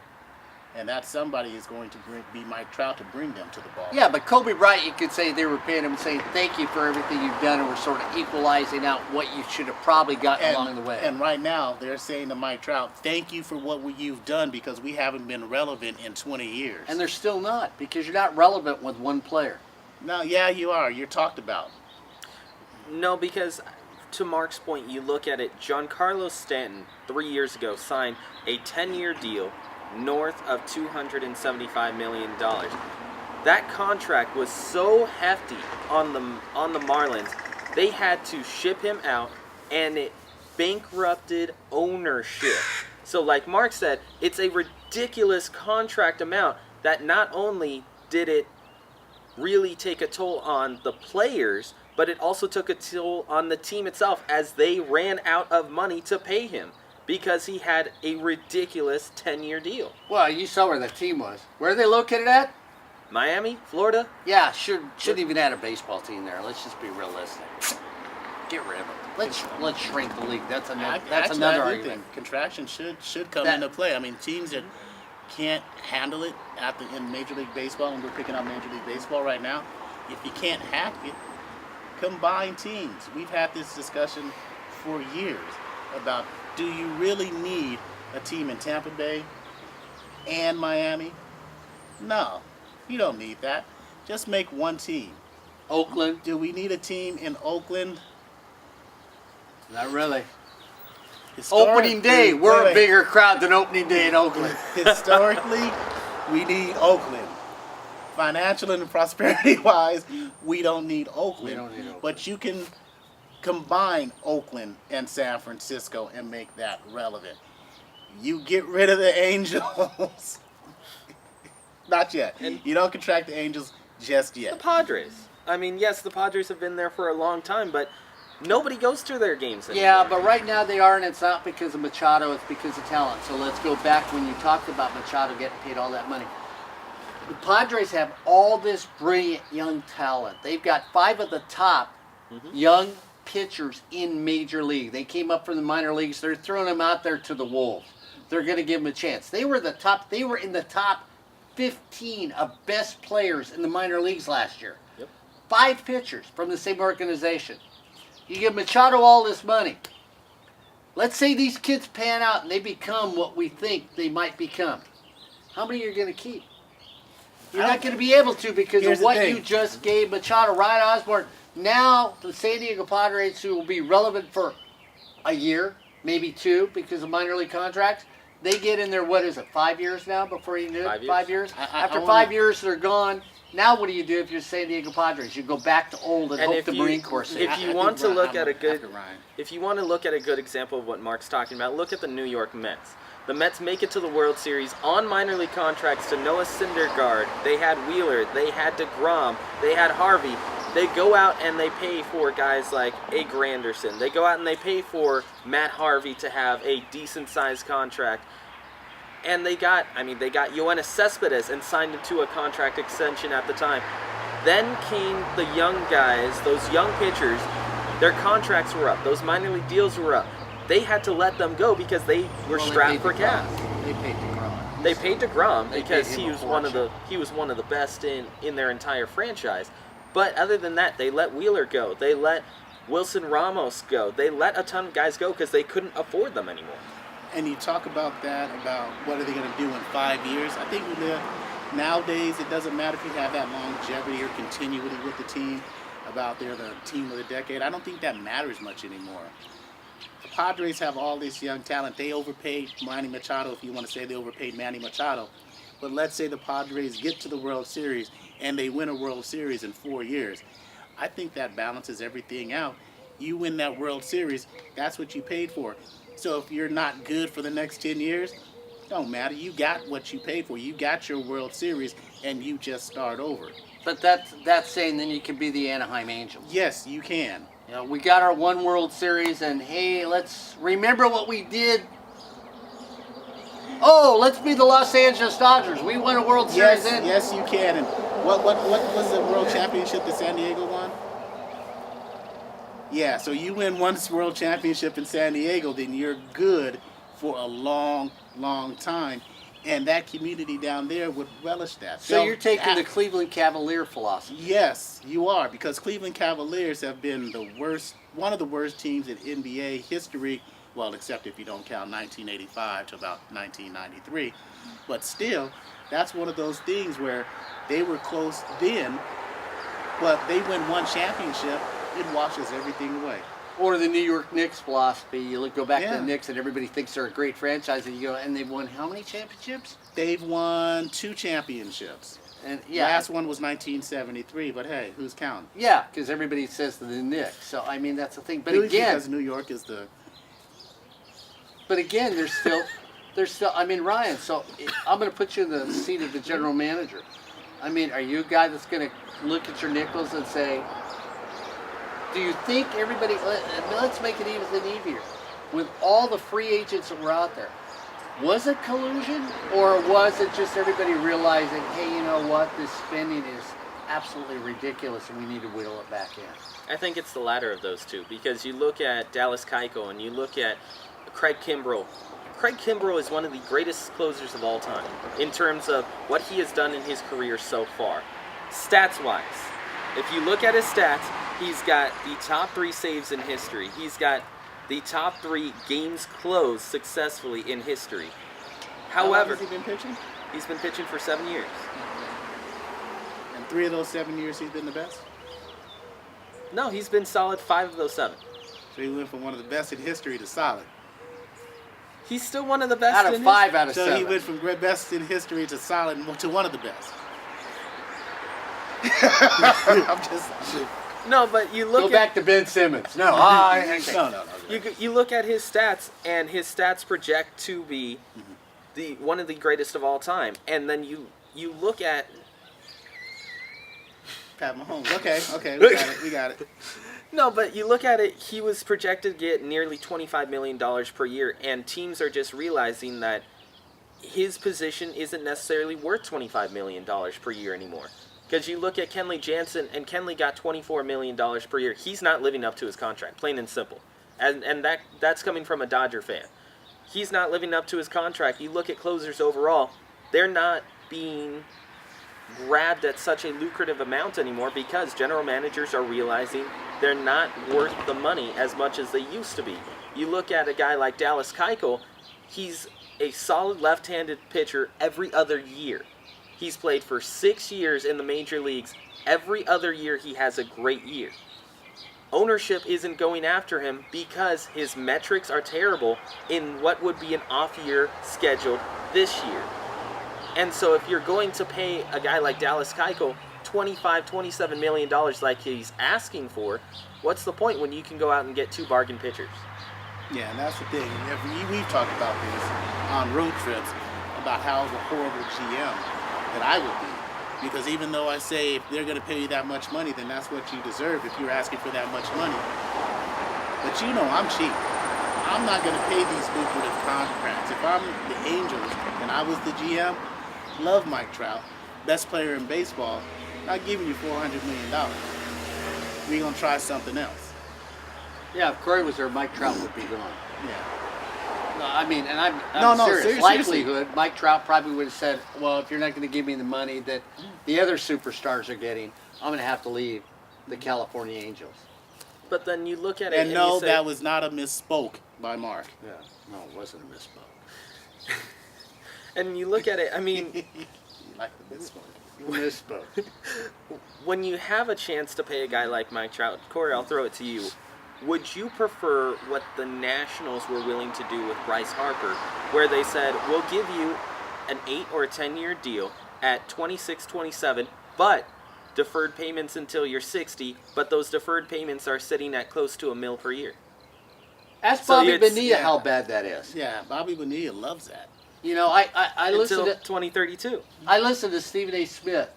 and that somebody is going to be Mike Trout to bring them to the ballpark. Yeah, but Kobe Bryant, you could say they were paying him and saying, thank you for everything you've done, and we're sort of equalizing out what you should have probably gotten along the way. And right now, they're saying to Mike Trout, thank you for what you've done because we haven't been relevant in 20 years. And they're still not, because you're not relevant with one player. No, yeah, you are. You're talked about. No, because to Mark's point, you look at it, Giancarlo Stanton, 3 years ago, signed a 10-year deal north of $275 million. That contract was so hefty on the Marlins, they had to ship him out, and it bankrupted ownership. So like Mark said, it's a ridiculous contract amount that not only did it really take a toll on the players, but it also took a toll on the team itself as they ran out of money to pay him because he had a ridiculous 10-year deal. Well, you saw where the team was. Where are they located at? Miami, Florida. Yeah, shouldn't even add a baseball team there. Let's just be realistic. Get rid of them. Let's shrink the league. That's another I do argument. think contraction should come That- into play. I mean, teams that can't handle it in Major League Baseball, and we're picking up Major League Baseball right now, if you can't hack it, combine teams. We've had this discussion for years about, do you really need a team in Tampa Bay and Miami? No, you don't need that. Just make one team. Oakland? Do we need a team in Oakland? Not really. Historic- Opening day, we're wait. a bigger crowd than opening day in Oakland. Historically, we need Oakland. Financial and prosperity wise, we don't need Oakland. We don't need Oakland. But you can combine Oakland and San Francisco and make that relevant. You get rid of the Angels. Not yet. And you don't contract the Angels just yet. the Padres. I mean, yes, the Padres have been there for a long time, but nobody goes to their games anymore. Yeah, but right now they are, and it's not because of Machado, it's because of talent. So let's go back when you talked about Machado getting paid all that money. The Padres have all this brilliant young talent. They've got 5 of the top young pitchers in Major League. They came up from the minor leagues. They're throwing them out there to the Wolves. They're going to give them a chance. They were in the top 15 of best players in the minor leagues last year. Yep. 5 pitchers from the same organization. You give Machado all this money. Let's say these kids pan out and they become what we think they might become. How many are you going to keep? You're not going to be able to because of what you just gave Machado. Ryan Osborn. Now the San Diego Padres, who will be relevant for a year, maybe 2, because of minor league contracts, they get in there, 5 years now before you knew it? 5 years? After 5 years, they're gone. Now what do you do if you're San Diego Padres? You go back to old and hope the Marine Corps saves. If you want to look at a good example of what Mark's talking about, look at the New York Mets. The Mets make it to the World Series on minor league contracts to Noah Syndergaard. They had Wheeler, they had DeGrom, they had Harvey. They go out and they pay for guys like A. Granderson. They go out and they pay for Matt Harvey to have a decent-sized contract. And they got Yoenis Cespedes and signed him to a contract extension at the time. Then came the young guys, those young pitchers. Their contracts were up. Those minor league deals were up. They had to let them go because they were strapped for cash. They paid DeGrom. They paid DeGrom because he was one of the best in their entire franchise. But other than that, they let Wheeler go. They let Wilson Ramos go. They let a ton of guys go because they couldn't afford them anymore. And you talk about that, about what are they going to do in 5 years. I think nowadays it doesn't matter if you have that longevity or continuity with the team, about they're the team of the decade. I don't think that matters much anymore. The Padres have all this young talent. They overpaid Manny Machado, if you want to say they overpaid Manny Machado. But let's say the Padres get to the World Series and they win a World Series in 4 years. I think that balances everything out. You win that World Series, that's what you paid for. So if you're not good for the next 10 years, don't matter. You got what you paid for. You got your World Series, and you just start over. But that's saying then you can be the Anaheim Angels. Yes, you can. You know, we got our one World Series, and hey, let's remember what we did. Oh, let's be the Los Angeles Dodgers. We won a World Series. Yes, you can. And what was the World Championship that San Diego won? Yeah, so you win one World Championship in San Diego, then you're good for a long, long time. And that community down there would relish that. So you're taking the Cleveland Cavalier philosophy. Yes, you are, because Cleveland Cavaliers have been one of the worst teams in NBA history, well, except if you don't count 1985 to about 1993. But still, that's one of those things where they were close then, but they win one championship, it washes everything away. Or the New York Knicks philosophy. You go back to the Knicks and everybody thinks they're a great franchise, and you go, and they've won how many championships? They've won 2 championships. And last one was 1973, but hey, who's counting? Yeah, because everybody says the Knicks. So I mean that's the thing. But really, again, because New York is the. But again, there's still. I mean, Ryan. So I'm going to put you in the seat of the general manager. I mean, are you a guy that's going to look at your nickels and say, do you think everybody? Let's make it even easier. With all the free agents that were out there, was it collusion, or was it just everybody realizing, hey, you know what, this spending is absolutely ridiculous and we need to wheel it back in? I think it's the latter of those two, because you look at Dallas Keuchel and you look at Craig Kimbrell. Craig Kimbrell is one of the greatest closers of all time in terms of what he has done in his career so far. Stats-wise, if you look at his stats, he's got the top 3 saves in history. He's got the top 3 games closed successfully in history. However, how long has he been pitching? He's been pitching for 7 years. And 3 of those 7 years he's been the best? No, he's been solid 5 of those 7. So he went from one of the best in history to solid. He's still one of the best out of 5 out of 7. So he went from best in history to solid to one of the best. I'm just No, but you Go look back to Ben Simmons. No, No. you look at his stats, and his stats project to be the one of the greatest of all time. And then you look at Pat Mahomes. Okay, we got it. no, but you look at it. He was projected to get nearly $25 million per year, and teams are just realizing that his position isn't necessarily worth $25 million per year anymore. Because you look at Kenley Jansen, and Kenley got $24 million per year. He's not living up to his contract, plain and simple. And that's coming from a Dodger fan. He's not living up to his contract. You look at closers overall, they're not being grabbed at such a lucrative amount anymore because general managers are realizing they're not worth the money as much as they used to be. You look at a guy like Dallas Keuchel, he's a solid left-handed pitcher every other year. He's played for 6 years in the major leagues. Every other year he has a great year. Ownership isn't going after him because his metrics are terrible in what would be an off-year scheduled this year. And so if you're going to pay a guy like Dallas Keuchel $27 million like he's asking for, what's the point when you can go out and get 2 bargain pitchers? Yeah, and that's the thing. We've talked about this on road trips about how the horrible GM that I would be. Because even though I say if they're going to pay you that much money, then that's what you deserve if you're asking for that much money. But you know I'm cheap. I'm not going to pay these lucrative contracts. If I'm the Angels and I was the GM, love Mike Trout, best player in baseball, not giving you $400 million. We're going to try something else. Yeah, if Corey was there, Mike Trout would be gone. Yeah. No, I mean, and I'm No, serious. seriously. Likelihood, Mike Trout probably would have said, well, if you're not going to give me the money that the other superstars are getting, I'm going to have to leave the California Angels. But then you look at it And and no, you say, that was not a misspoke by Mark. Yeah, no, it wasn't a misspoke. and you look at it, I mean, You like the misspoke. Misspoke. when you have a chance to pay a guy like Mike Trout, Corey, I'll throw it to you. Would you prefer what the Nationals were willing to do with Bryce Harper, where they said, we'll give you an 8 or a 10-year deal at 26, 27, but deferred payments until you're 60, but those deferred payments are sitting at close to $1 million per year? Ask So Bobby it's- Bonilla how bad that is. Yeah, Bobby Bonilla loves that. You know, I listened Until to 2032. I listened to Stephen A. Smith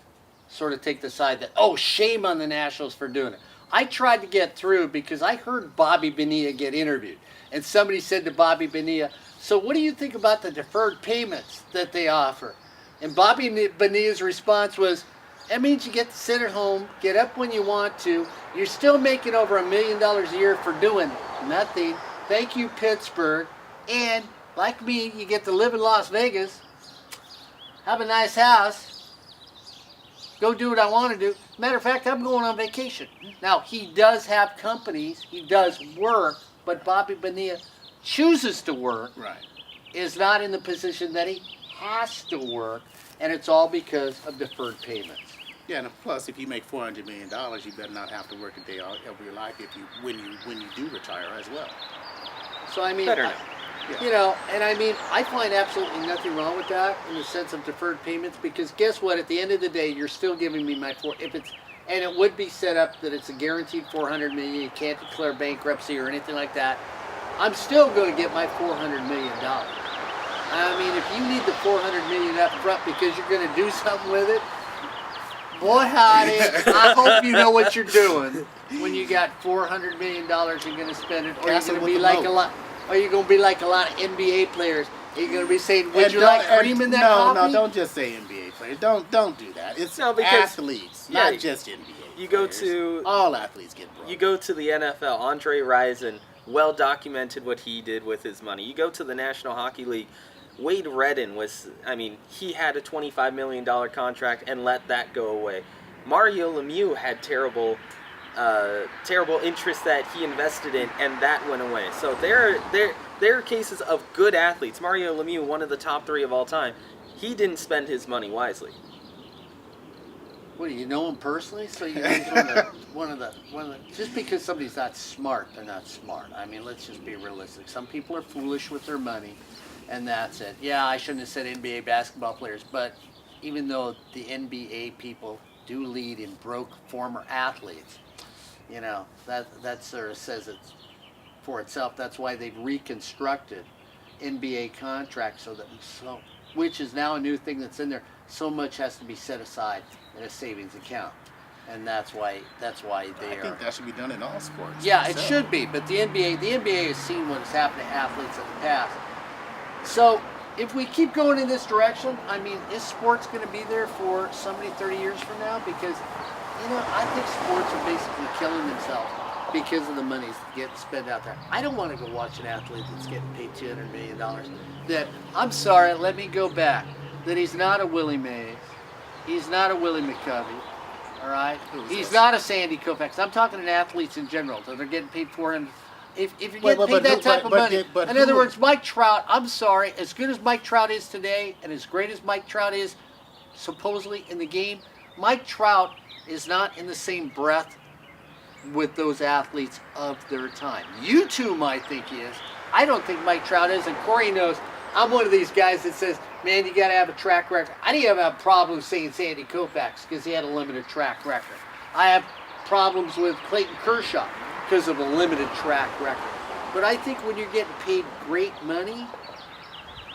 sort of take the side that, oh, shame on the Nationals for doing it. I tried to get through because I heard Bobby Bonilla get interviewed. And somebody said to Bobby Bonilla, so what do you think about the deferred payments that they offer? And Bobby Bonilla's response was, that means you get to sit at home, get up when you want to. You're still making over $1 million a year for doing nothing. Thank you, Pittsburgh. And like me, you get to live in Las Vegas, have a nice house, go do what I want to do. Matter of fact, I'm going on vacation. Now, he does have companies, he does work, but Bobby Bonilla chooses to work, Right. is not in the position that he has to work, and it's all because of deferred payments. Yeah, and plus, if you make $400 million, you better not have to work a day of your life when you do retire as well. So I mean, Better not. you know, and I mean, I find absolutely nothing wrong with that in the sense of deferred payments because guess what? At the end of the day, you're still giving me my and it would be set up that it's a guaranteed $400 million. You can't declare bankruptcy or anything like that. I'm still going to get my $400 million. I mean, if you need the $400 million up front because you're going to do something with it, boy, howdy, I hope you know what you're doing when you got $400 million you're going to spend it, or you're going to be like a lot. Or you're going to be like a lot of NBA players. You're going to be saying, would you like cream in that coffee? No, don't just say NBA players. Don't do that. It's No, because- athletes, yeah, not just NBA you go players. to- all athletes get broke. You go to the NFL, Andre Rison, well documented what he did with his money. You go to the National Hockey League, Wade Redden he had a $25 million contract and let that go away. Mario Lemieux had terrible interest that he invested in, and that went away. So there are cases of good athletes. Mario Lemieux, one of the top 3 of all time, he didn't spend his money wisely. What, do you know him personally? So you one of the just because somebody's not smart, they're not smart. I mean, let's just be realistic. Some people are foolish with their money, and that's it. Yeah, I shouldn't have said NBA basketball players, but even though the NBA people do lead in broke former athletes, You know, that sort of says it for itself. That's why they've reconstructed NBA contracts which is now a new thing that's in there. So much has to be set aside in a savings account, and that's why they I think that should be done in all sports. Yeah, it should be, but the NBA has seen what has happened to athletes in the past. So if we keep going in this direction, I mean, is sports going to be there for somebody 30 years from now? Because, you know, I think sports are basically killing themselves because of the money that gets spent out there. I don't want to go watch an athlete that's getting paid $200 million. That, I'm sorry, let me go back. That he's not a Willie Mays. He's not a Willie McCovey. All right? He's not a Sandy Koufax. I'm talking to athletes in general. So they're getting paid $400. If you're getting paid that type of money, in other words, Mike Trout, I'm sorry, as good as Mike Trout is today and as great as Mike Trout is supposedly in the game, Mike Trout is not in the same breath with those athletes of their time. You two might think he is. I don't think Mike Trout is, and Corey knows I'm one of these guys that says, man, you got to have a track record. I didn't even have problems saying Sandy Koufax because he had a limited track record. I have problems with Clayton Kershaw because of a limited track record. But I think when you're getting paid great money,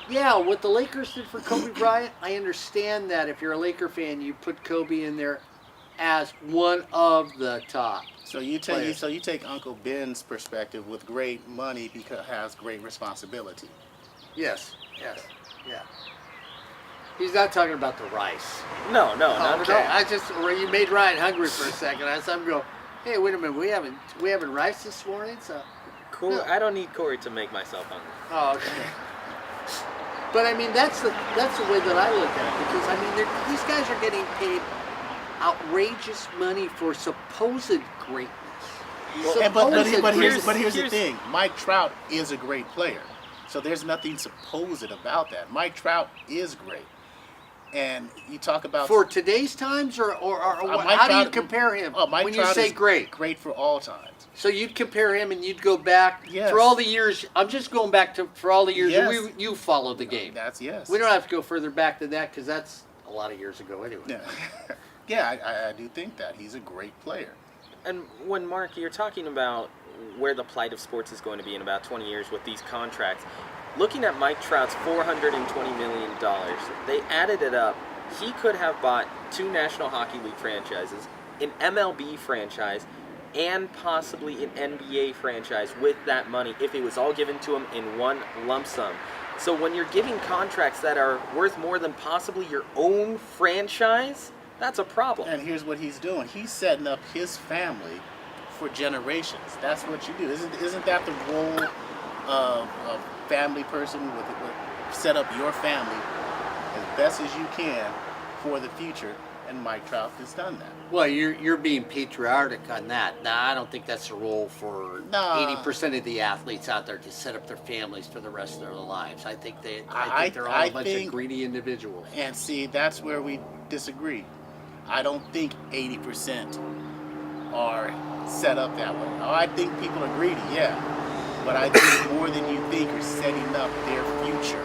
yeah, what the Lakers did for Kobe Bryant, I understand that. If you're a Laker fan, you put Kobe in there as one of the top. So you take Uncle Ben's perspective with great money because has great responsibility. Yes, yeah. He's not talking about the rice. No, not Okay, at all. you made Ryan hungry for a second. I'm going, hey, wait a minute, we haven't rice this morning, so. No. I don't need Corey to make myself hungry. Oh, okay. But I mean, that's the way that I look at it, because I mean, these guys are getting paid outrageous money for supposed greatness. But here's the thing: Mike Trout is a great player, so there's nothing supposed about that. Mike Trout is great, and you talk about for today's times, or how do you compare him when you say great? Great for all times. So you'd compare him, and you'd go back yes. for all the years. I'm just going back for all the years yes. you followed the game. That's yes. We don't have to go further back than that because that's a lot of years ago anyway. Yeah, yeah, I do think that he's a great player. And when, Mark, you're talking about where the plight of sports is going to be in about 20 years with these contracts, looking at Mike Trout's $420 million, they added it up. He could have bought 2 National Hockey League franchises, an MLB franchise, and possibly an NBA franchise with that money if it was all given to him in one lump sum. So when you're giving contracts that are worth more than possibly your own franchise, that's a problem. And here's what he's doing. He's setting up his family for generations. That's what you do. Isn't that the role of a family person with set up your family as best as you can for the future? And Mike Trout has done that. Well, you're being patriotic on that. Now, I don't think that's a role for 80% of the athletes out there to set up their families for the rest of their lives. I think they're all a bunch of greedy individuals. And see, that's where we disagree. I don't think 80% are set up that way. Oh, I think people are greedy, yeah. But I think more than you think are setting up their future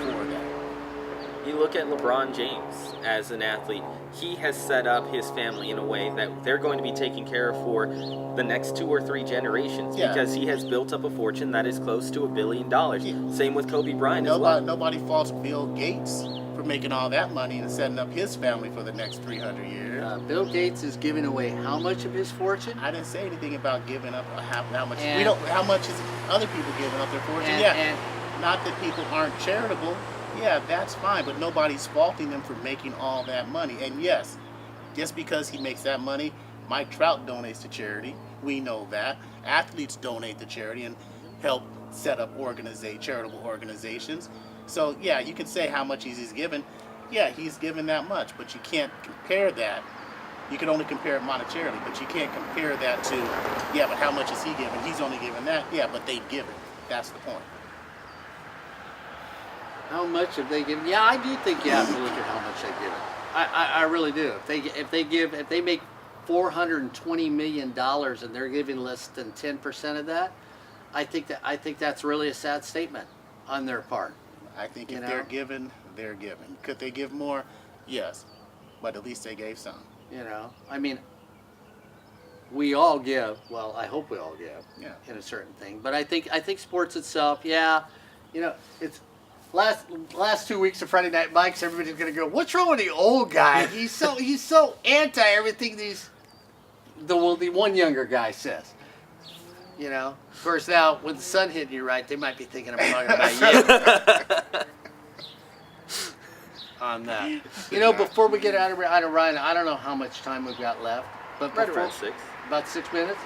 for that. You look at LeBron James as an athlete. He has set up his family in a way that they're going to be taken care of for the next 2 or 3 generations because he has built up a fortune that is close to $1 billion. Yeah. Same with Kobe Bryant as well. Nobody faults Bill Gates for making all that money and setting up his family for the next 300 years. Bill Gates is giving away how much of his fortune? I didn't say anything about giving up how much. How much is other people giving up their fortune? And not that people aren't charitable. Yeah, that's fine, but nobody's faulting them for making all that money. And yes, just because he makes that money, Mike Trout donates to charity. We know that. Athletes donate to charity and help set up charitable organizations. So yeah, you can say how much he's given. Yeah, he's given that much, but you can't compare that. You can only compare it monetarily, but you can't compare that to, yeah, but how much is he giving? He's only given that. Yeah, but they've given. That's the point. How much have they given? Yeah, I do think you have to look at how much they've given. I really do. If they make $420 million and they're giving less than 10% of that, I think that's really a sad statement on their part. I think if they're given, they're given. Could they give more? Yes, but at least they gave some. I mean, we all give. Well, I hope we all give Yeah. in a certain thing. But I think sports itself, yeah, it's last 2 weeks of Friday Night Mics. Everybody's gonna go, "What's wrong with the old guy? He's so anti everything the one younger guy says." Of course, now with the sun hitting you right, they might be thinking I'm talking about you. On that. Before we get out of Ryan, I don't know how much time we've got left, but Right around 6. about 6 minutes.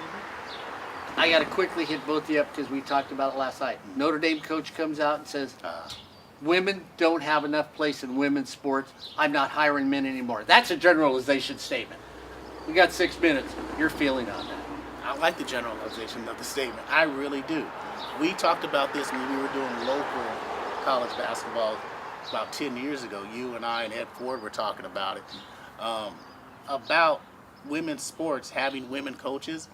I got to quickly hit both of you up because we talked about it last night. Notre Dame coach comes out and says, women don't have enough place in women's sports. I'm not hiring men anymore. That's a generalization statement. We got 6 minutes. Your feeling on that? I like the generalization of the statement. I really do. We talked about this when we were doing local college basketball about 10 years ago. You and I and Ed Ford were talking about it. About women's sports having women coaches.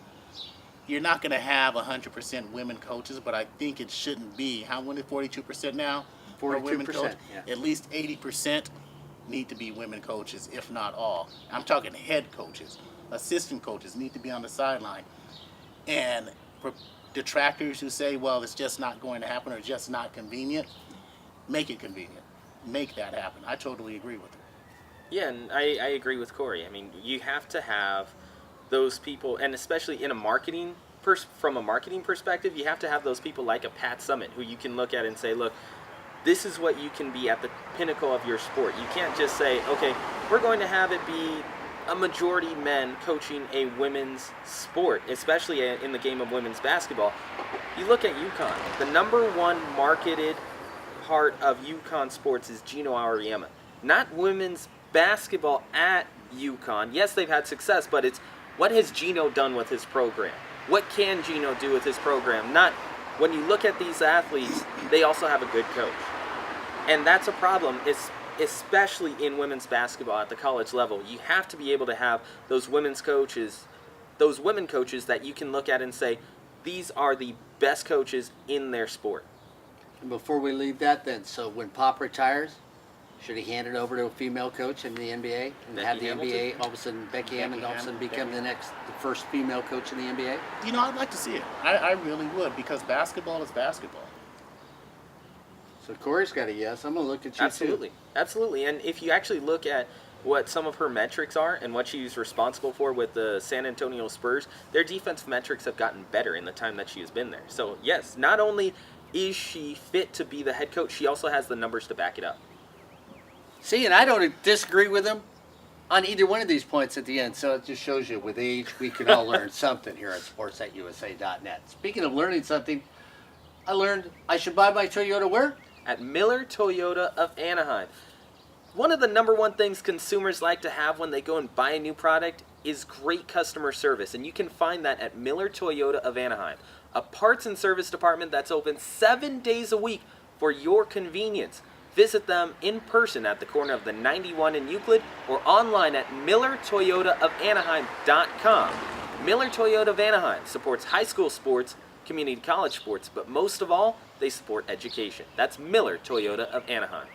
You're not going to have 100% women coaches, but I think it shouldn't be. How many? 42% now? 42%. Yeah. At least 80% need to be women coaches, if not all. I'm talking head coaches. Assistant coaches need to be on the sideline. And for detractors who say, well, it's just not going to happen or just not convenient, make it convenient. Make that happen. I totally agree with her. Yeah, and I agree with Corey. I mean, you have to have those people, and especially in from a marketing perspective, you have to have those people like a Pat Summitt who you can look at and say, look, this is what you can be at the pinnacle of your sport. You can't just say, okay, we're going to have it be a majority men coaching a women's sport, especially in the game of women's basketball. You look at UConn. The number one marketed part of UConn sports is Gino Auriemma. Not women's basketball at UConn. Yes, they've had success, but it's what has Gino done with his program? What can Gino do with his program? Not when you look at these athletes, they also have a good coach. And that's a problem, especially in women's basketball at the college level. You have to be able to have those women coaches that you can look at and say, these are the best coaches in their sport. And before we leave that then, so when Pop retires, should he hand it over to a female coach in the NBA and have the NBA all of a sudden Becky Hammond all of a sudden become the first female coach in the NBA? I'd like to see it. I really would, because basketball is basketball. So Corey's got a yes. I'm gonna look at you Absolutely, absolutely. And if you actually look at what some of her metrics are and what she's responsible for with the San Antonio Spurs, their defensive metrics have gotten better in the time that she has been there. So yes, not only is she fit to be the head coach, she also has the numbers to back it up. See, and I don't disagree with him on either one of these points at the end. So it just shows you with age, we can all learn something here at sports@usa.net. Speaking of learning something, I learned I should buy my Toyota where? At Miller Toyota of Anaheim. One of the number one things consumers like to have when they go and buy a new product is great customer service. And you can find that at Miller Toyota of Anaheim, a parts and service department that's open 7 days a week for your convenience. Visit them in person at the corner of the 91 in Euclid or online at millertoyotaofanaheim.com. Miller Toyota of Anaheim supports high school sports, community college sports, but most of all, they support education. That's Miller Toyota of Anaheim.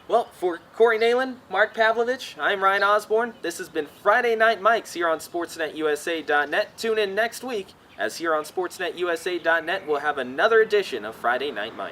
Well, for Corey Neyland, Mark Pavlovich, I'm Ryan Osborn. This has been Friday Night Mics here on SportsNetUSA.net. Tune in next week, as here on SportsNetUSA.net we'll have another edition of Friday Night Mics.